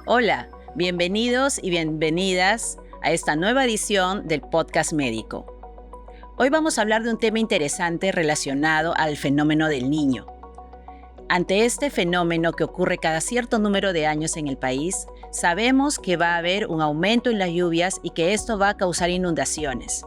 Hola, bienvenidos y bienvenidas a esta nueva edición del Podcast Médico. Hoy vamos a hablar de un tema interesante relacionado al fenómeno del Niño. Ante este fenómeno que ocurre cada cierto número de años en el país, sabemos que va a haber un aumento en las lluvias y que esto va a causar inundaciones.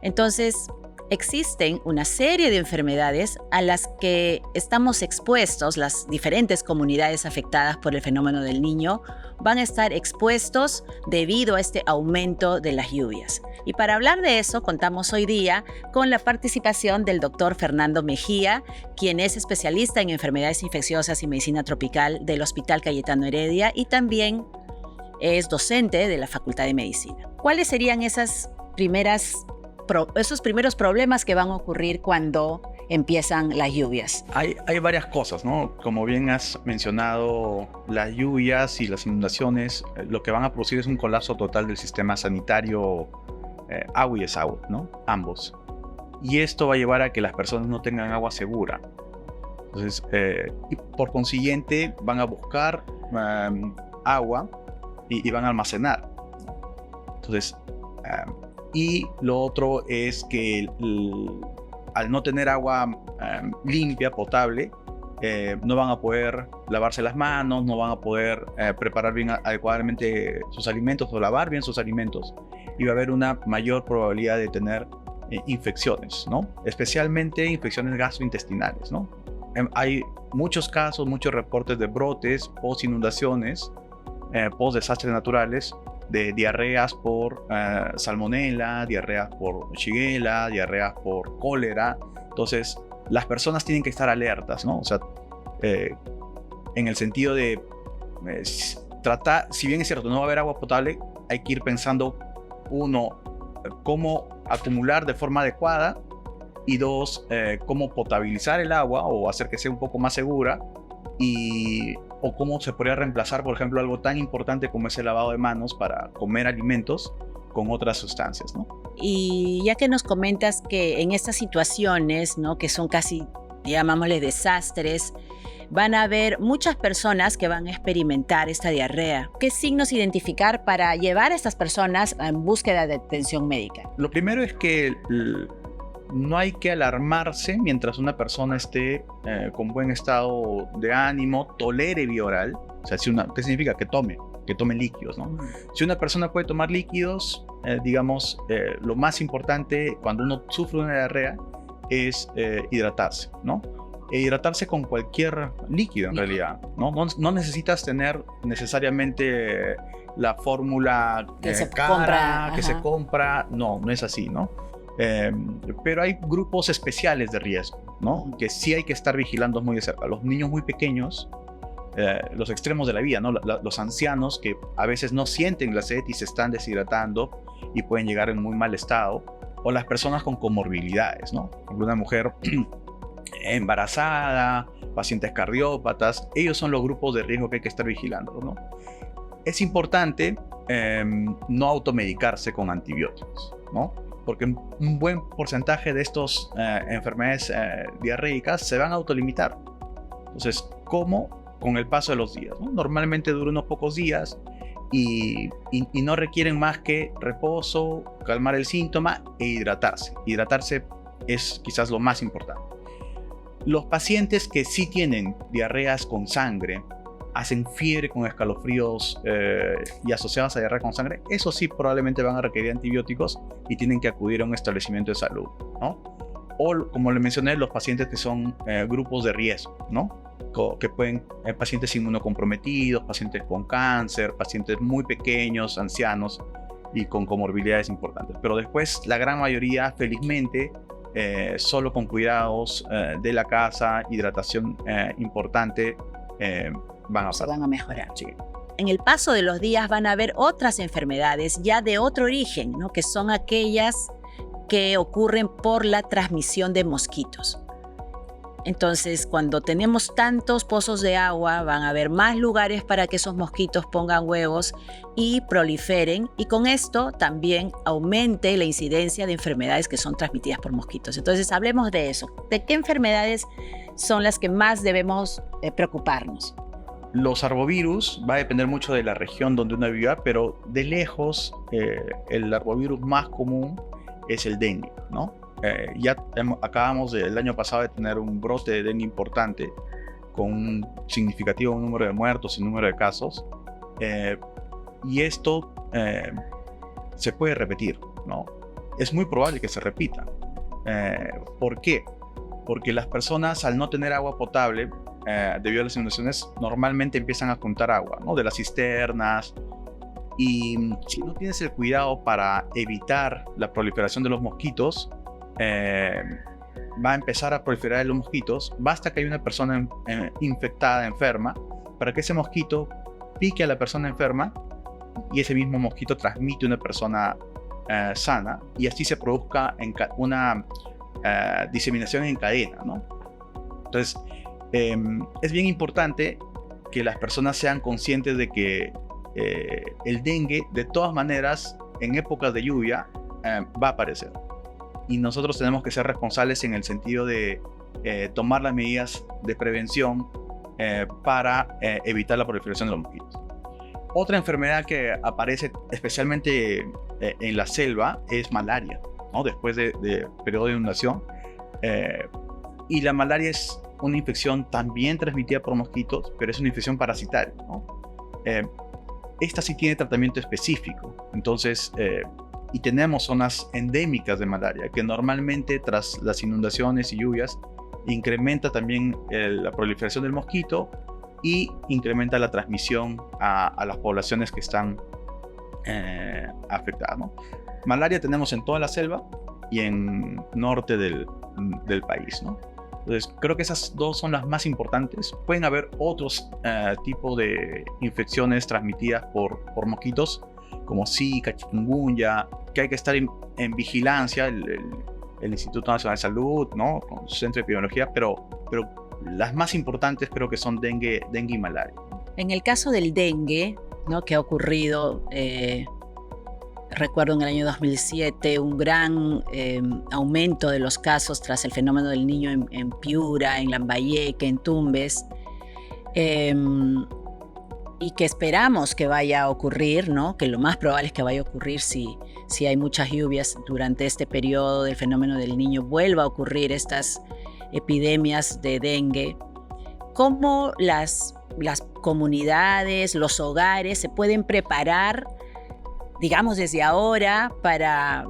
Entonces, existen una serie de enfermedades a las que estamos expuestos, las diferentes comunidades afectadas por el fenómeno del Niño van a estar expuestos debido a este aumento de las lluvias. Y para hablar de eso, contamos hoy día con la participación del doctor Fernando Mejía, quien es especialista en enfermedades infecciosas y medicina tropical del Hospital Cayetano Heredia y también es docente de la Facultad de Medicina. ¿Cuáles serían esos primeros problemas que van a ocurrir cuando empiezan las lluvias? Hay varias cosas, ¿no? Como bien has mencionado, las lluvias y las inundaciones lo que van a producir es un colapso total del sistema sanitario agua y desagüe, ¿no? Ambos. Y esto va a llevar a que las personas no tengan agua segura. Entonces, y por consiguiente, van a buscar agua y van a almacenar. Entonces, y lo otro es que al no tener agua limpia, potable, no van a poder lavarse las manos, no van a poder preparar bien adecuadamente sus alimentos o lavar bien sus alimentos, y va a haber una mayor probabilidad de tener infecciones, ¿no? Especialmente infecciones gastrointestinales, ¿no? Hay muchos casos, muchos reportes de brotes post inundaciones, post desastres naturales, de diarreas por salmonela, diarreas por shigella, diarreas por cólera. Entonces, las personas tienen que estar alertas, ¿no? O sea, en el sentido de tratar, si bien es cierto, no va a haber agua potable, hay que ir pensando, uno, cómo acumular de forma adecuada, y dos, cómo potabilizar el agua o hacer que sea un poco más segura, o cómo se podría reemplazar, por ejemplo, algo tan importante como es el lavado de manos para comer alimentos con otras sustancias, ¿no? Y ya que nos comentas que en estas situaciones, ¿no?, que son casi, llamámosle, desastres, van a haber muchas personas que van a experimentar esta diarrea. ¿Qué signos identificar para llevar a estas personas en búsqueda de atención médica? Lo primero es que no hay que alarmarse mientras una persona esté con buen estado de ánimo, tolere vía oral. O sea, ¿qué significa? Que tome líquidos, ¿no? Si una persona puede tomar líquidos, lo más importante cuando uno sufre una diarrea es hidratarse, ¿no? E hidratarse con cualquier líquido en realidad, ¿no? No necesitas tener necesariamente la fórmula que se compra, no es así, ¿no? Pero hay grupos especiales de riesgo, ¿no? Que sí hay que estar vigilando muy de cerca. Los niños muy pequeños, los extremos de la vida, ¿no? Los ancianos que a veces no sienten la sed y se están deshidratando y pueden llegar en muy mal estado, o las personas con comorbilidades, ¿no? Por ejemplo, una mujer embarazada, pacientes cardiópatas, ellos son los grupos de riesgo que hay que estar vigilando, ¿no? Es importante no automedicarse con antibióticos, ¿no? Porque un buen porcentaje de estas enfermedades diarreicas se van a autolimitar. Entonces, ¿cómo? Con el paso de los días, ¿no? Normalmente dura unos pocos días y no requieren más que reposo, calmar el síntoma e hidratarse. Hidratarse es quizás lo más importante. Los pacientes que sí tienen diarreas con sangre, hacen fiebre con escalofríos y asociados a diarrea con sangre, eso sí probablemente van a requerir antibióticos y tienen que acudir a un establecimiento de salud, ¿no? O, como le mencioné, los pacientes que son grupos de riesgo, ¿no? Que pueden pacientes inmunocomprometidos, pacientes con cáncer, pacientes muy pequeños, ancianos y con comorbilidades importantes. Pero después, la gran mayoría, felizmente, solo con cuidados de la casa, hidratación importante, van a mejorar. Sí. En el paso de los días van a haber otras enfermedades ya de otro origen, ¿no? Que son aquellas que ocurren por la transmisión de mosquitos. Entonces, cuando tenemos tantos pozos de agua, van a haber más lugares para que esos mosquitos pongan huevos y proliferen, y con esto también aumente la incidencia de enfermedades que son transmitidas por mosquitos. Entonces, hablemos de eso. ¿De qué enfermedades son las que más debemos preocuparnos? Los arbovirus va a depender mucho de la región donde uno viva, pero de lejos el arbovirus más común es el dengue, ¿no? Acabamos el año pasado de tener un brote de dengue importante con un significativo número de muertos y número de casos, y esto se puede repetir, ¿no? Es muy probable que se repita. ¿Por qué? Porque las personas, al no tener agua potable, debido a las inundaciones, normalmente empiezan a juntar agua, ¿no? De las cisternas, y si no tienes el cuidado para evitar la proliferación de los mosquitos, va a empezar a proliferar los mosquitos. Basta que haya una persona infectada, enferma, para que ese mosquito pique a la persona enferma y ese mismo mosquito transmite a una persona sana, y así se produzca una diseminación en cadena, ¿no? Entonces, es bien importante que las personas sean conscientes de que el dengue, de todas maneras, en épocas de lluvia, va a aparecer. Y nosotros tenemos que ser responsables en el sentido de tomar las medidas de prevención para evitar la proliferación de los mosquitos. Otra enfermedad que aparece especialmente en la selva es malaria, ¿no? Después de periodo de inundación. Y la malaria es una infección también transmitida por mosquitos, pero es una infección parasitaria, ¿no? Esta sí tiene tratamiento específico. Entonces, y tenemos zonas endémicas de malaria que normalmente tras las inundaciones y lluvias incrementa también la proliferación del mosquito y incrementa la transmisión a las poblaciones que están afectadas, ¿no? Malaria tenemos en toda la selva y en norte del país, ¿no? Entonces, creo que esas dos son las más importantes. Pueden haber otros tipos de infecciones transmitidas por mosquitos, como Zika, chikungunya, que hay que estar en vigilancia, el Instituto Nacional de Salud, ¿no? Con su centro de epidemiología, pero las más importantes creo que son dengue y malaria. En el caso del dengue, ¿no? Que ha ocurrido, recuerdo en el año 2007, un gran aumento de los casos tras el fenómeno del Niño en Piura, en Lambayeque, en Tumbes, y que esperamos que vaya a ocurrir, ¿no? Que lo más probable es que vaya a ocurrir si hay muchas lluvias durante este periodo del fenómeno del Niño, vuelva a ocurrir estas epidemias de dengue. ¿Cómo las comunidades, los hogares se pueden preparar, digamos desde ahora, para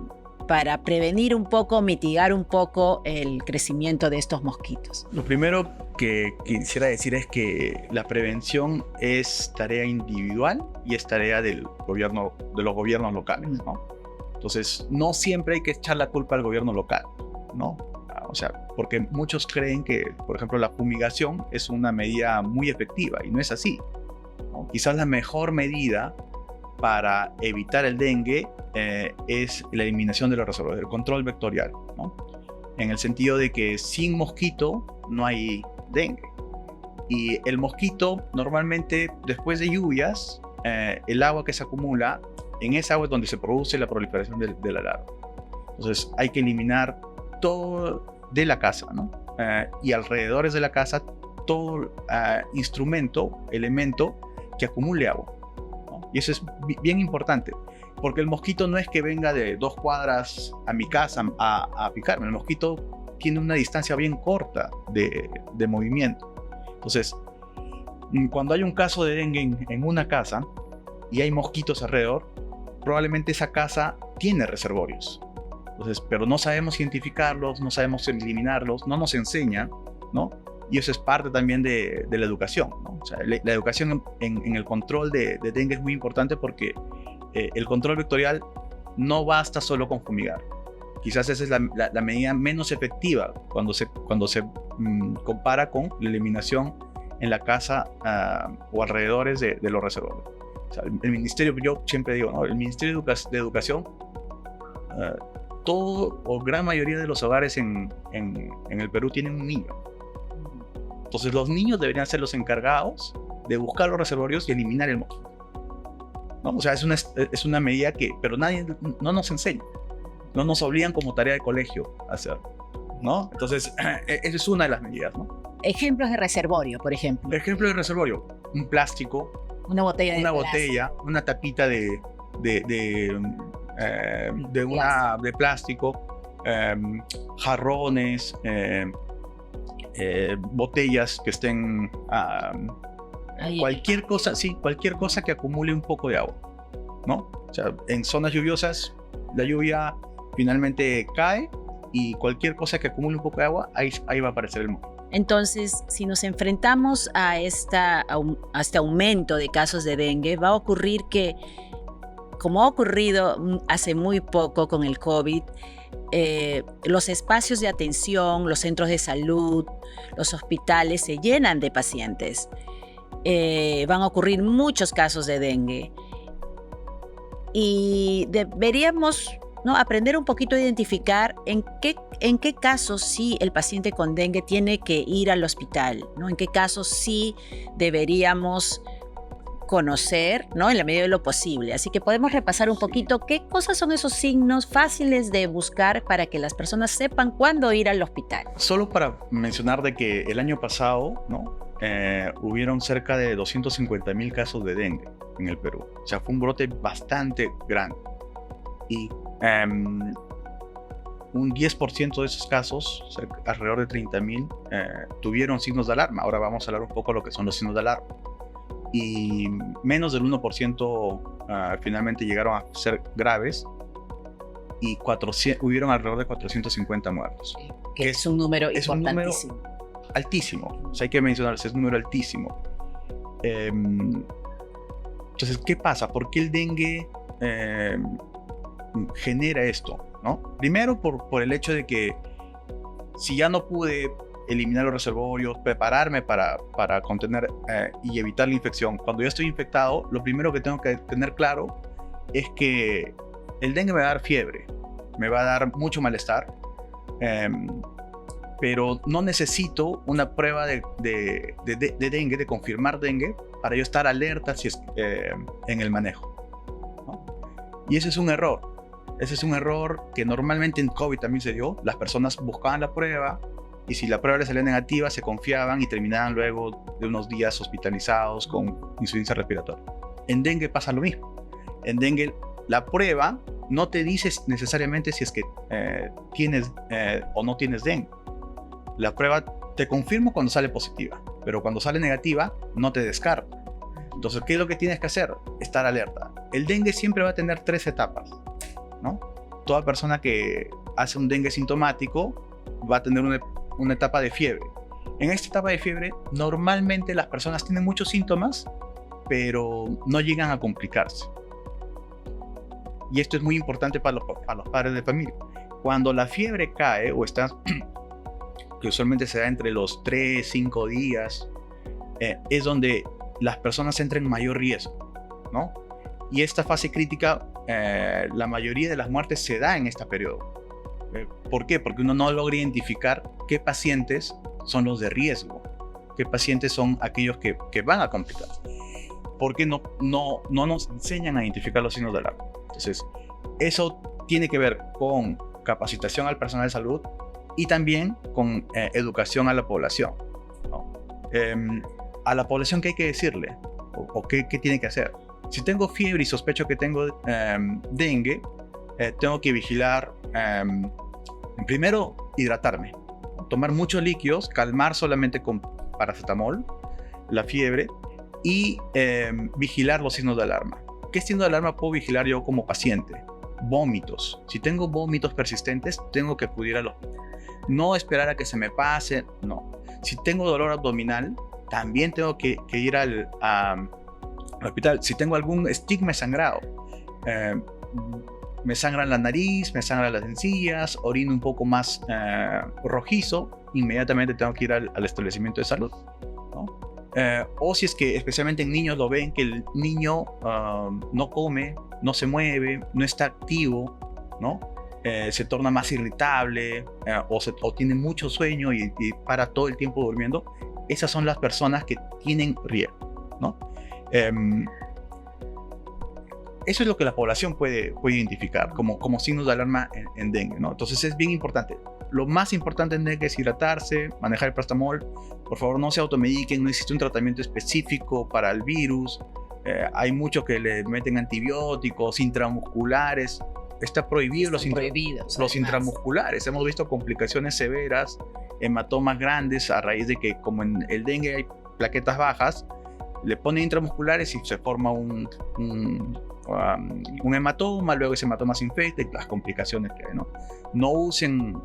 prevenir un poco, mitigar un poco el crecimiento de estos mosquitos? Lo primero que quisiera decir es que la prevención es tarea individual y es tarea de los gobiernos locales, ¿no? Entonces, no siempre hay que echar la culpa al gobierno local, ¿no? O sea, porque muchos creen que, por ejemplo, la fumigación es una medida muy efectiva y no es así, ¿no? Quizás la mejor medida para evitar el dengue es la eliminación de los reservorios, el control vectorial, ¿no? En el sentido de que sin mosquito no hay dengue. Y el mosquito normalmente después de lluvias, el agua que se acumula, en esa agua es donde se produce la proliferación de la larva. Entonces hay que eliminar todo de la casa, ¿no? Y alrededores de la casa todo elemento que acumule agua, ¿no? Y eso es bien importante, porque el mosquito no es que venga de 2 cuadras a mi casa a picarme. El mosquito tiene una distancia bien corta de movimiento. Entonces, cuando hay un caso de dengue en una casa y hay mosquitos alrededor, probablemente esa casa tiene reservorios. Entonces, pero no sabemos identificarlos, no sabemos eliminarlos, no nos enseñan, ¿no? Y eso es parte también de la educación, ¿no? O sea, la educación en el control de dengue es muy importante, porque el control vectorial no basta solo con fumigar. Quizás esa es la medida menos efectiva cuando se compara con la eliminación en la casa o alrededores de los reservorios. O sea, el ministerio, yo siempre digo, ¿no? El Ministerio de Educación, todo o gran mayoría de los hogares en el Perú tienen un niño. Entonces los niños deberían ser los encargados de buscar los reservorios y eliminar el mosquito, ¿no? O sea, es una medida pero nadie no nos enseña, no nos obligan como tarea de colegio a hacer, ¿no? Entonces esa es una de las medidas, ¿no? ejemplos de reservorio, por ejemplo. Ejemplo de reservorio, un plástico, Una botella de plástico. botella, una tapita de plástico, jarrones, botellas que estén, cualquier cosa que acumule un poco de agua, ¿no? O sea, en zonas lluviosas la lluvia finalmente cae y cualquier cosa que acumule un poco de agua, ahí va a aparecer el moco. Entonces, si nos enfrentamos a este aumento de casos de dengue, va a ocurrir que, como ha ocurrido hace muy poco con el COVID, los espacios de atención, los centros de salud, los hospitales se llenan de pacientes. Van a ocurrir muchos casos de dengue. Y deberíamos, ¿no?, aprender un poquito a identificar en qué casos sí el paciente con dengue tiene que ir al hospital, ¿no? En qué casos sí deberíamos conocer, ¿no?, en la medida de lo posible. Así que podemos repasar un poquito qué cosas son esos signos fáciles de buscar para que las personas sepan cuándo ir al hospital. Solo para mencionar de que el año pasado, ¿no?, hubieron cerca de 250,000 casos de dengue en el Perú. O sea, fue un brote bastante grande. Y un 10% de esos casos, o sea, alrededor de 30,000, tuvieron signos de alarma. Ahora vamos a hablar un poco de lo que son los signos de alarma. Y menos del 1% finalmente llegaron a ser graves y hubieron alrededor de 450 muertos. Que es un número importantísimo. Un número altísimo. O sea, hay que mencionarse, es un número altísimo. Entonces, ¿qué pasa? ¿Por qué el dengue genera esto, ¿no? Primero por el hecho de que si ya no pude eliminar los reservorios, prepararme para contener y evitar la infección, cuando ya estoy infectado, lo primero que tengo que tener claro es que el dengue me va a dar fiebre, me va a dar mucho malestar, pero no necesito una prueba de dengue, de confirmar dengue, para yo estar alerta si es, en el manejo, ¿no? Y ese es un error. Ese es un error que normalmente en COVID también se dio. Las personas buscaban la prueba y si la prueba les salía negativa, se confiaban y terminaban luego de unos días hospitalizados con insuficiencia respiratoria. En dengue pasa lo mismo. En dengue, la prueba no te dice necesariamente si es que tienes o no tienes dengue. La prueba te confirma cuando sale positiva, pero cuando sale negativa, no te descarta. Entonces, ¿qué es lo que tienes que hacer? Estar alerta. El dengue siempre va a tener 3 etapas, ¿no? Toda persona que hace un dengue sintomático va a tener una etapa de fiebre. En esta etapa de fiebre, normalmente las personas tienen muchos síntomas, pero no llegan a complicarse. Y esto es muy importante para los padres de familia. Cuando la fiebre cae, o está, que usualmente se da entre los 3-5 días, es donde las personas entran en mayor riesgo, ¿no? Y esta fase crítica, la mayoría de las muertes se da en este periodo. ¿Por qué? Porque uno no logra identificar qué pacientes son los de riesgo, qué pacientes son aquellos que van a complicar. Porque no nos enseñan a identificar los signos de alarma. Entonces, eso tiene que ver con capacitación al personal de salud y también con educación a la población, ¿no? A la población, ¿qué hay que decirle? ¿O qué tiene que hacer? Si tengo fiebre y sospecho que tengo dengue, tengo que vigilar, primero, hidratarme, tomar muchos líquidos, calmar solamente con paracetamol la fiebre y vigilar los signos de alarma. ¿Qué signos de alarma puedo vigilar yo como paciente? Vómitos. Si tengo vómitos persistentes, tengo que acudir al hospital. No esperar a que se me pase, no. Si tengo dolor abdominal, también tengo que ir al hospital. Si tengo algún estigma sangrado, me sangra la nariz, me sangra las encías, orino un poco más rojizo, inmediatamente tengo que ir al establecimiento de salud, ¿no? O si es que especialmente en niños lo ven que el niño no come, no se mueve, no está activo, ¿no? Se torna más irritable o tiene mucho sueño y para todo el tiempo durmiendo. Esas son las personas que tienen riesgo, ¿no? Eso es lo que la población puede identificar como signos de alarma en dengue, ¿no? Entonces es bien importante. lo más importante en dengue es hidratarse, manejar el paracetamol. Por favor, no se automediquen, no existe un tratamiento específico para el virus. Hay muchos que le meten antibióticos intramusculares. Está prohibido los intramusculares. Hemos visto complicaciones severas, hematomas grandes a raíz de que, como en el dengue hay plaquetas bajas, le ponen intramusculares y se forma un hematoma, luego ese hematoma se infecta y las complicaciones que hay, ¿no? No usen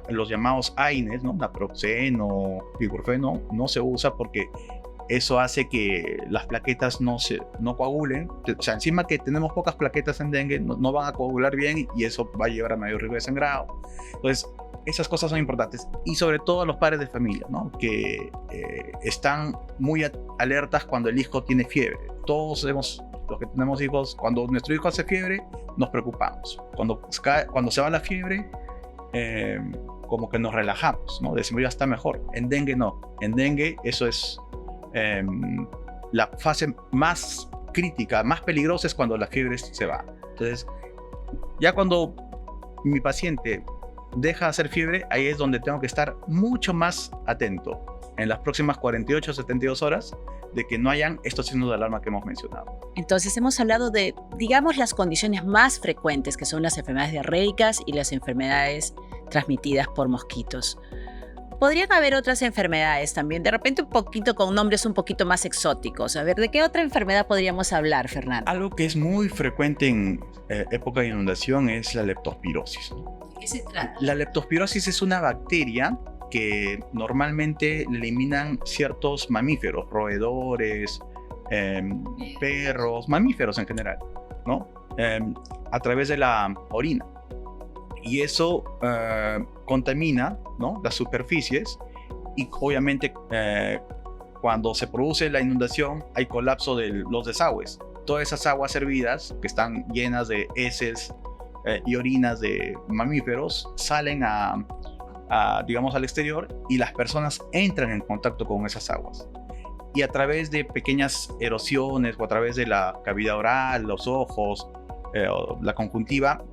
los llamados AINES, ¿no? Naproxeno, ibuprofeno, no se usa porque eso hace que las plaquetas no coagulen. O sea, encima que tenemos pocas plaquetas en dengue, no van a coagular bien y eso va a llevar a mayor riesgo de sangrado. Entonces, esas cosas son importantes. Y sobre todo a los padres de familia, ¿no? Que están muy alertas cuando el hijo tiene fiebre. Todos los que tenemos hijos, cuando nuestro hijo hace fiebre, nos preocupamos. Cuando se va la fiebre, como que nos relajamos, ¿no? Decimos, ya está mejor. En dengue no. En dengue eso es la fase más crítica, más peligrosa es cuando la fiebre se va. Entonces, ya cuando mi paciente deja de hacer fiebre, ahí es donde tengo que estar mucho más atento en las próximas 48 o 72 horas de que no hayan estos signos de alarma que hemos mencionado. Entonces hemos hablado de, digamos, las condiciones más frecuentes, que son las enfermedades diarreicas y las enfermedades transmitidas por mosquitos. Podrían haber otras enfermedades también, de repente un poquito con nombres un poquito más exóticos. A ver, ¿de qué otra enfermedad podríamos hablar, Fernando? Algo que es muy frecuente en época de inundación es la leptospirosis. ¿De qué se trata? La leptospirosis es una bacteria que normalmente eliminan ciertos mamíferos, roedores, perros, mamíferos en general, ¿no? A través de la orina. Y eso contamina, ¿no? Las superficies y obviamente cuando se produce la inundación hay colapso de los desagües. Todas esas aguas hervidas que están llenas de heces y orinas de mamíferos salen digamos, al exterior y las personas entran en contacto con esas aguas. Y a través de pequeñas erosiones o a través de la cavidad oral, los ojos, la conjuntiva,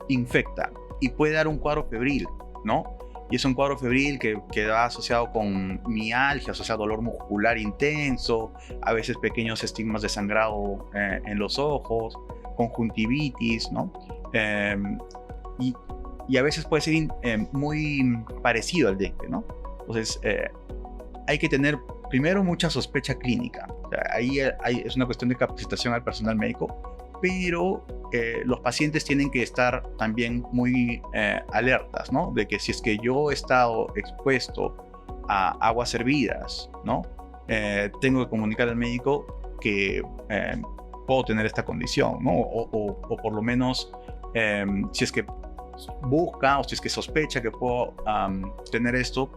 infecta y puede dar un cuadro febril, ¿no? Y es un cuadro febril que va asociado con mialgia, asociado a dolor muscular intenso, a veces pequeños estigmas de sangrado en los ojos, conjuntivitis, ¿no? Y a veces puede ser muy parecido al dengue, ¿no? Entonces, hay que tener primero mucha sospecha clínica. O sea, ahí es una cuestión de capacitación al personal médico, pero los pacientes tienen que estar también muy alertas, ¿no? De que si es que yo he estado expuesto a aguas hervidas, ¿no? Tengo que comunicar al médico que puedo tener esta condición, ¿no? O por lo menos, si es que busca o si es que sospecha que puedo tener esto,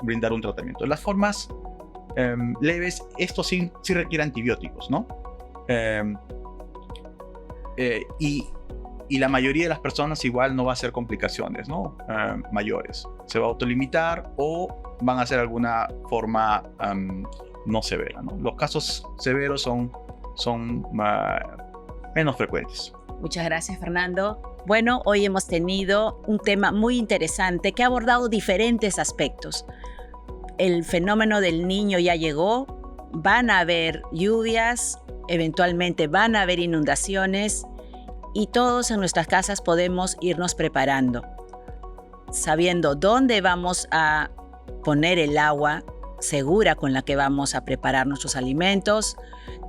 brindar un tratamiento. Las formas leves, esto sí requiere antibióticos, ¿no? Y la mayoría de las personas igual no va a hacer complicaciones, ¿no? Mayores. Se va a autolimitar o van a hacer alguna forma no severa, ¿no? Los casos severos son menos frecuentes. Muchas gracias, Fernando. Bueno, hoy hemos tenido un tema muy interesante que ha abordado diferentes aspectos. El fenómeno del niño ya llegó, van a haber lluvias, eventualmente van a haber inundaciones y todos en nuestras casas podemos irnos preparando, sabiendo dónde vamos a poner el agua segura con la que vamos a preparar nuestros alimentos,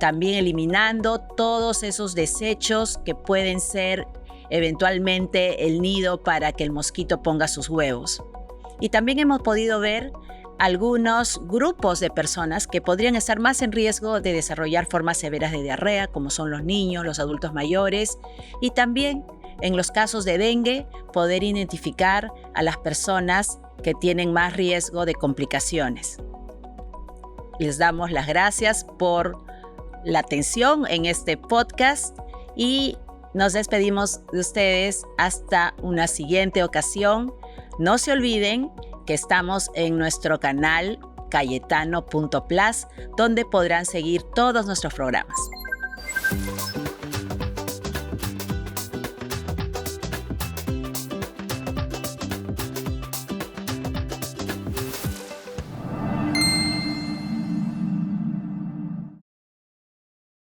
también eliminando todos esos desechos que pueden ser eventualmente el nido para que el mosquito ponga sus huevos. Y también hemos podido ver algunos grupos de personas que podrían estar más en riesgo de desarrollar formas severas de diarrea, como son los niños, los adultos mayores, y también en los casos de dengue poder identificar a las personas que tienen más riesgo de complicaciones. Les damos las gracias por la atención en este podcast y nos despedimos de ustedes hasta una siguiente ocasión. No se olviden que estamos en nuestro canal cayetano.plus, donde podrán seguir todos nuestros programas.